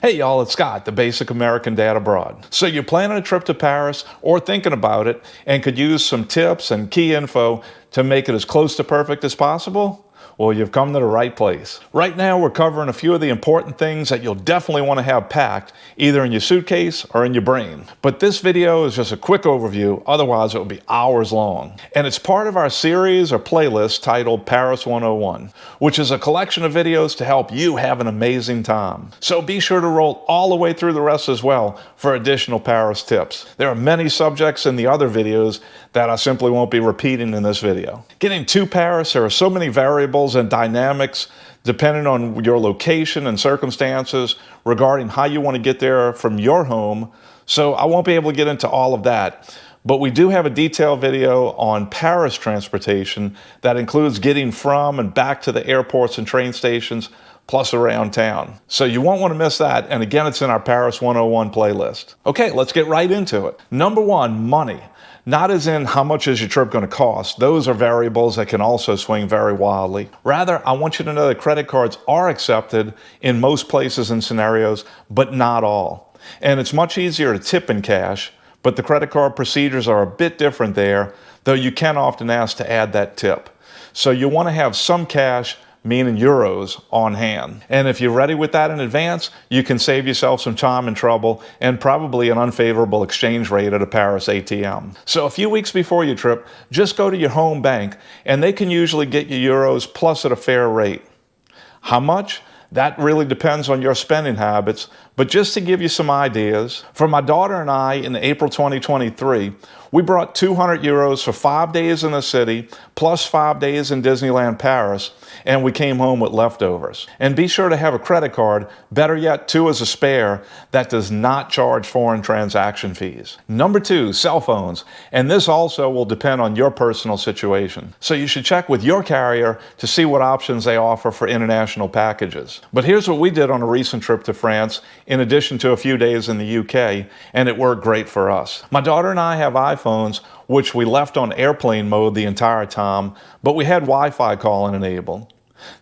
Hey y'all, it's Scott, the Basic American Dad Abroad. So you're planning a trip to Paris or thinking about it and could use some tips and key info to make it as close to perfect as possible? Well, you've come to the right place. Right now, we're covering a few of the important things that you'll definitely want to have packed, either in your suitcase or in your brain. But this video is just a quick overview, otherwise it will be hours long. And it's part of our series or playlist titled Paris 101, which is a collection of videos to help you have an amazing time. So be sure to roll all the way through the rest as well for additional Paris tips. There are many subjects in the other videos that I simply won't be repeating in this video. Getting to Paris, there are so many variables and dynamics depending on your location and circumstances regarding how you want to get there from your home, so I won't be able to get into all of that. But we do have a detailed video on Paris transportation that includes getting from and back to the airports and train stations, plus around town. So you won't want to miss that, and again, it's in our Paris 101 playlist. Okay, let's get right into it. Number one, money. Not as in how much is your trip going to cost. Those are variables that can also swing very wildly. Rather, I want you to know that credit cards are accepted in most places and scenarios, but not all. And it's much easier to tip in cash, but the credit card procedures are a bit different there, though you can often ask to add that tip. So you want to have some cash, meaning euros, on hand. And if you're ready with that in advance, you can save yourself some time and trouble and probably an unfavorable exchange rate at a Paris ATM. So a few weeks before your trip, just go to your home bank and they can usually get you euros plus at a fair rate. How much? That really depends on your spending habits, but just to give you some ideas, for my daughter and I in April 2023, we brought 200 euros for 5 days in the city, plus 5 days in Disneyland Paris, and we came home with leftovers. And be sure to have a credit card, better yet, two as a spare, that does not charge foreign transaction fees. Number two, cell phones. And this also will depend on your personal situation. So you should check with your carrier to see what options they offer for international packages. But here's what we did on a recent trip to France, in addition to a few days in the UK, and it worked great for us. My daughter and I have iPhones, which we left on airplane mode the entire time, but we had Wi-Fi calling enabled.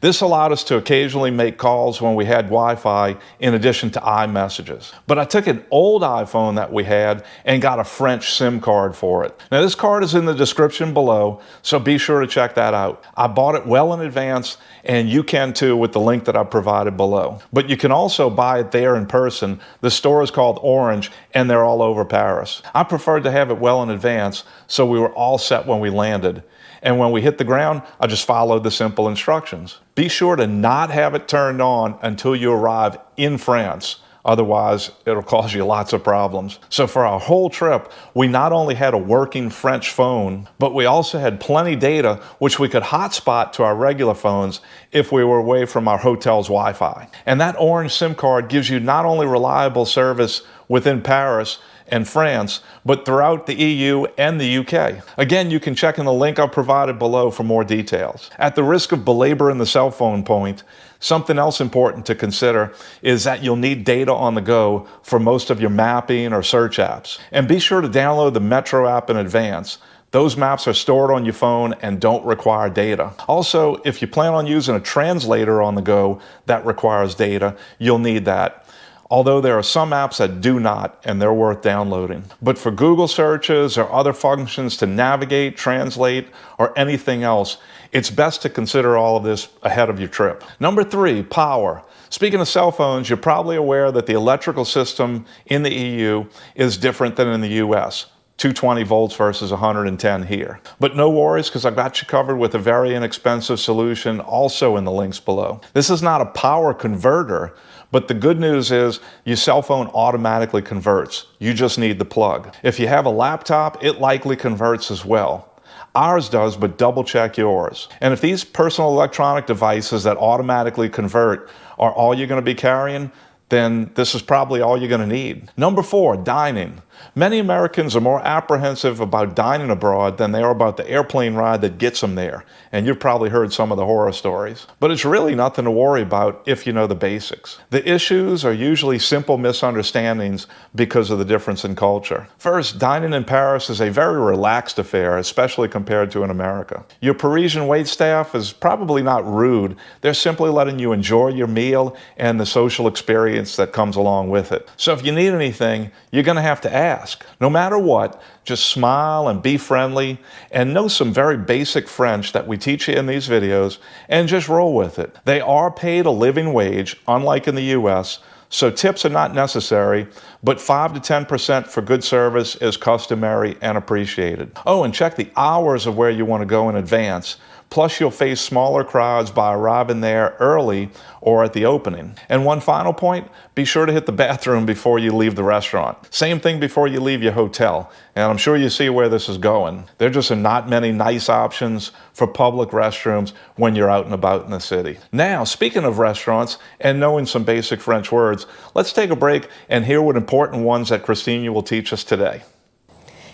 This allowed us to occasionally make calls when we had Wi-Fi in addition to iMessages. But I took an old iPhone that we had and got a French SIM card for it. Now this card is in the description below, so be sure to check that out. I bought it well in advance, and you can too with the link that I provided below. But you can also buy it there in person. The store is called Orange, and they're all over Paris. I preferred to have it well in advance, so we were all set when we landed. And when we hit the ground, I just followed the simple instructions. Be sure to not have it turned on until you arrive in France. Otherwise, it'll cause you lots of problems. So for our whole trip, we not only had a working French phone, but we also had plenty data, which we could hotspot to our regular phones if we were away from our hotel's Wi-Fi. And that Orange SIM card gives you not only reliable service within Paris and France, but throughout the EU and the UK. Again, you can check in the link I've provided below for more details. At the risk of belaboring the cell phone point, something else important to consider is that you'll need data on the go for most of your mapping or search apps. And be sure to download the Metro app in advance. Those maps are stored on your phone and don't require data. Also, if you plan on using a translator on the go that requires data, you'll need that. Although there are some apps that do not, and they're worth downloading. But for Google searches or other functions to navigate, translate, or anything else, it's best to consider all of this ahead of your trip. Number three, power. Speaking of cell phones, you're probably aware that the electrical system in the EU is different than in the US. 220 volts versus 110 here. But no worries, because I've got you covered with a very inexpensive solution also in the links below. This is not a power converter, but the good news is your cell phone automatically converts. You just need the plug. If you have a laptop, it likely converts as well. Ours does, but double check yours. And if these personal electronic devices that automatically convert are all you're going to be carrying, then this is probably all you're going to need. Number four, dining. Many Americans are more apprehensive about dining abroad than they are about the airplane ride that gets them there, and you've probably heard some of the horror stories. But it's really nothing to worry about if you know the basics. The issues are usually simple misunderstandings because of the difference in culture. First, dining in Paris is a very relaxed affair, especially compared to in America. Your Parisian waitstaff is probably not rude, they're simply letting you enjoy your meal and the social experience that comes along with it. So if you need anything, you're going to have to ask. No matter what, just smile and be friendly and know some very basic French that we teach you in these videos and just roll with it. They are paid a living wage, unlike in the US, so tips are not necessary, but 5 to 10% for good service is customary and appreciated. Oh, and check the hours of where you want to go in advance. Plus, you'll face smaller crowds by arriving there early or at the opening. And one final point, be sure to hit the bathroom before you leave the restaurant. Same thing before you leave your hotel. And I'm sure you see where this is going. There just are not many nice options for public restrooms when you're out and about in the city. Now, speaking of restaurants and knowing some basic French words, let's take a break and hear what important ones that Christina will teach us today.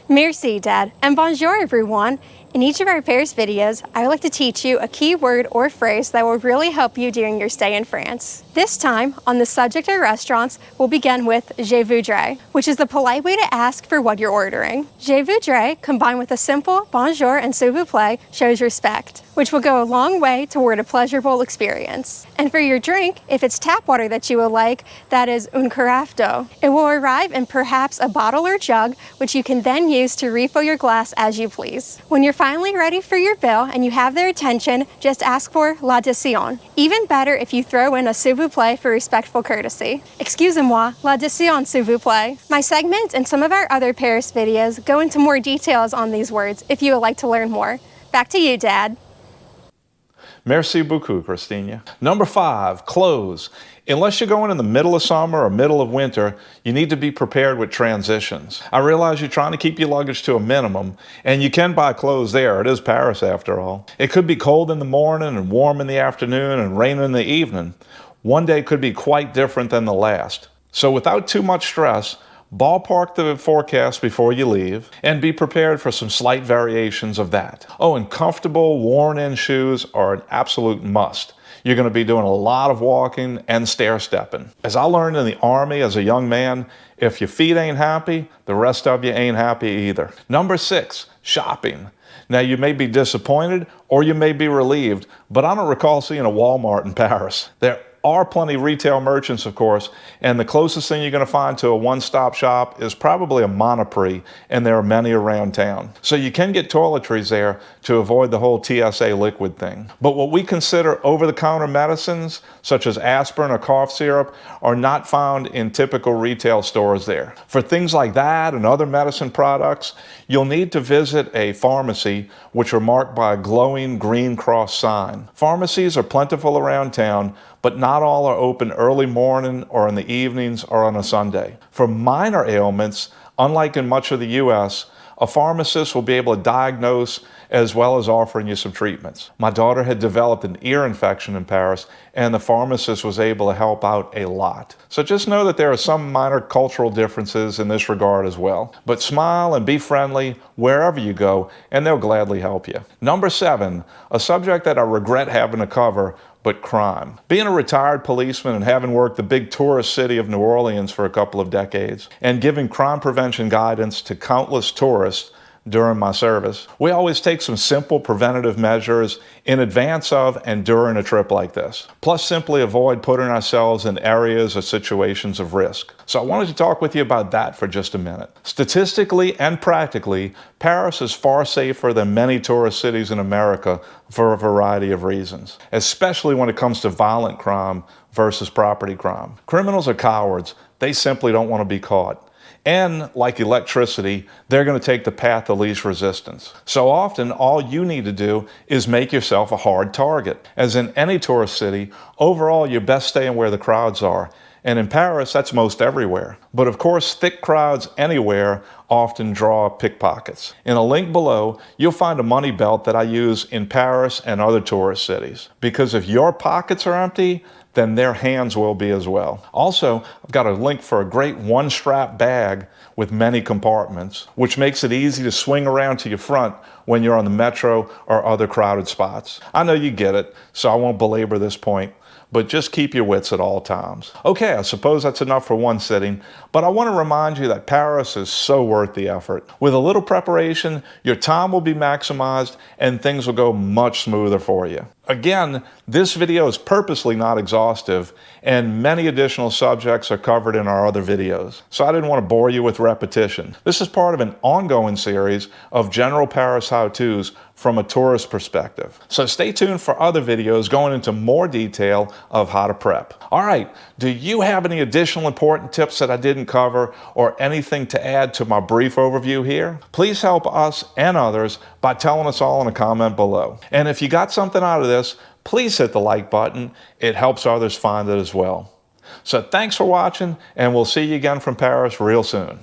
Merci, Dad, and bonjour, everyone. In each of our Paris videos, I would like to teach you a key word or phrase that will really help you during your stay in France. This time, on the subject of restaurants, we'll begin with je voudrais, which is the polite way to ask for what you're ordering. Je voudrais, combined with a simple bonjour and s'il vous plaît, shows respect, which will go a long way toward a pleasurable experience. And for your drink, if it's tap water that you would like, that is un carafe d'eau. It will arrive in perhaps a bottle or jug, which you can then use to refill your glass as you please. When you're finally ready for your bill and you have their attention, just ask for l'addition. Even better if you throw in a s'il vous plaît for respectful courtesy. Excusez-moi, l'addition s'il vous plaît. My segment and some of our other Paris videos go into more details on these words if you would like to learn more. Back to you, Dad. Merci beaucoup, Christina. Number 5, clothes. Unless you're going in the middle of summer or middle of winter, you need to be prepared with transitions. I realize you're trying to keep your luggage to a minimum, and you can buy clothes there. It is Paris after all. It could be cold in the morning and warm in the afternoon and rain in the evening. One day could be quite different than the last. So without too much stress, ballpark the forecast before you leave and be prepared for some slight variations of that. Oh, and comfortable, worn-in shoes are an absolute must. You're going to be doing a lot of walking and stair-stepping. As I learned in the Army as a young man, if your feet ain't happy, the rest of you ain't happy either. Number 6, shopping. Now, you may be disappointed or you may be relieved, but I don't recall seeing a Walmart in Paris. There are plenty of retail merchants, of course, and the closest thing you're going to find to a one-stop shop is probably a Monoprix, and there are many around town. So you can get toiletries there to avoid the whole TSA liquid thing. But what we consider over-the-counter medicines, such as aspirin or cough syrup, are not found in typical retail stores there. For things like that and other medicine products, you'll need to visit a pharmacy, which are marked by a glowing green cross sign. Pharmacies are plentiful around town, but not all are open early morning or in the evenings or on a Sunday. For minor ailments, unlike in much of the US, a pharmacist will be able to diagnose as well as offering you some treatments. My daughter had developed an ear infection in Paris, and the pharmacist was able to help out a lot. So just know that there are some minor cultural differences in this regard as well. But smile and be friendly wherever you go, and they'll gladly help you. Number 7, a subject that I regret having to cover, but crime. Being a retired policeman and having worked the big tourist city of New Orleans for a couple of decades, and giving crime prevention guidance to countless tourists during my service, we always take some simple preventative measures in advance of and during a trip like this. Plus, simply avoid putting ourselves in areas or situations of risk. So I wanted to talk with you about that for just a minute. Statistically and practically, Paris is far safer than many tourist cities in America for a variety of reasons, especially when it comes to violent crime versus property crime. Criminals are cowards. They simply don't want to be caught. And like electricity, they're going to take the path of least resistance. So often, all you need to do is make yourself a hard target. As in any tourist city, overall, you're best staying where the crowds are. And in Paris, that's most everywhere. But of course, thick crowds anywhere often draw pickpockets. In a link below, you'll find a money belt that I use in Paris and other tourist cities. Because if your pockets are empty, then their hands will be as well. Also, I've got a link for a great one-strap bag with many compartments, which makes it easy to swing around to your front when you're on the metro or other crowded spots. I know you get it, so I won't belabor this point, but just keep your wits at all times. Okay, I suppose that's enough for one sitting, but I want to remind you that Paris is so worth the effort. With a little preparation, your time will be maximized and things will go much smoother for you. Again, this video is purposely not exhaustive, and many additional subjects are covered in our other videos, so I didn't want to bore you with repetition. This is part of an ongoing series of general Paris how-tos from a tourist perspective. So stay tuned for other videos going into more detail of how to prep. All right, do you have any additional important tips that I didn't cover or anything to add to my brief overview here? Please help us and others by telling us all in a comment below. And if you got something out of this, please hit the like button. It helps others find it as well. So thanks for watching, and we'll see you again from Paris real soon.